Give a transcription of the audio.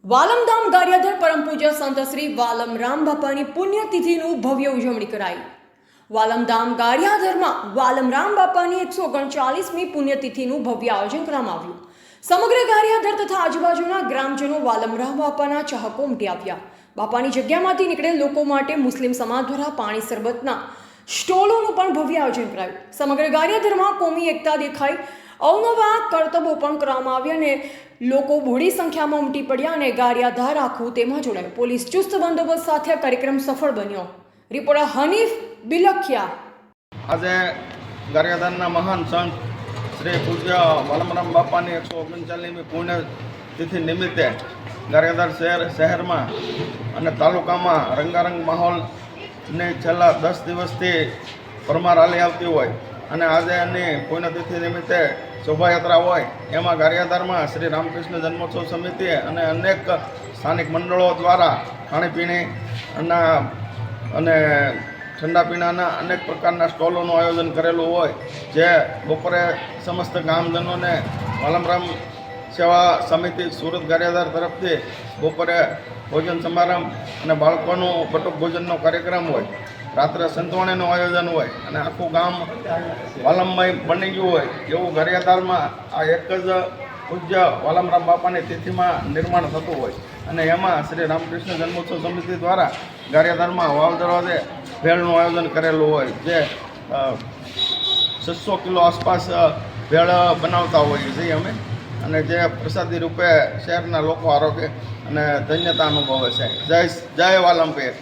વાલમધામ ગારિયાધાર પરમ પૂજ્ય સંત શ્રી વાલમરામ બાપાની પુણ્યતિથિનું ભવ્ય ઉજવણી કરાઈ। વાલમધામ ગારિયાધારમાં વાલમરામ બાપાની 139મી પુણ્યતિથિનું ભવ્ય આયોજન કરવામાં આવ્યું। સમગ્ર ગારિયાધાર તથા આજુબાજુના ગ્રામજનો વાલમરામ બાપાના ચાહકો ઉમટી આવ્યા। બાપાની જગ્યામાંથી નીકળેલ લોકો માટે મુસ્લિમ સમાજ દ્વારા પાણી સરબતના સ્ટોલોનું પણ ભવ્ય આયોજન કરાયું। સમગ્ર ગારિયાધારમાં કોમી એકતા દેખાઈ, અવનવા કરતબો પણ કરવામાં આવ્યા અને લોકો બહોળી સંખ્યામાં ઉમટી પડ્યા અને ગારિયાધાર આખું તેમાં જોડાયું। પોલીસ ચુસ્ત બંદોબસ્ત સાથે આ કાર્યક્રમ સફળ બન્યો। રિપોર્ટર હનીફ બિલખિયા। આજે ગારિયાધારના મહાન સંત શ્રી પૂજ્ય વાલમરામ બાપાની 139મી પુણ્યતિથિ નિમિત્તે ગારિયાધાર શહેરમાં અને તાલુકામાં રંગારંગ માહોલની છેલ્લા 10 દિવસથી પરમાર હાલી આવતી હોય અને આજે એની પુણ્યતિથિ નિમિત્તે શોભાયાત્રા હોય એમાં ગારિયાધારમાં શ્રી રામકૃષ્ણ જન્મોત્સવ સમિતિ અને અનેક સ્થાનિક મંડળો દ્વારા ખાણીપીણી અને ઠંડા પીણાના અનેક પ્રકારના સ્ટોલોનું આયોજન કરેલું હોય, જે બપોરે સમસ્ત ગામજનોને વાલમરામ સેવા સમિતિ સુરત ગારિયાધાર તરફથી બપોરે ભોજન સમારંભ અને બાળકોનું બટુક ભોજનનો કાર્યક્રમ હોય, રાત્રે સંતવાણીનું આયોજન હોય અને આખું ગામ વાલમમય બની ગયું હોય એવું ગારિયાધારમાં આ એક જ પૂજ્ય વાલમરામ બાપાની તિથિમાં નિર્માણ થતું હોય અને એમાં શ્રી રામકૃષ્ણ જન્મોત્સવ સમિતિ દ્વારા ગારિયાધારમાં વાવ દરવાજે ભેળનું આયોજન કરેલું હોય, જે 600 કિલો આસપાસ ભેળ બનાવતા હોઈએ છીએ અમે અને જે પ્રસાદી રૂપે શહેરના લોકો આરોગ્ય અને ધન્યતા અનુભવે છે। જય વાલમપીર।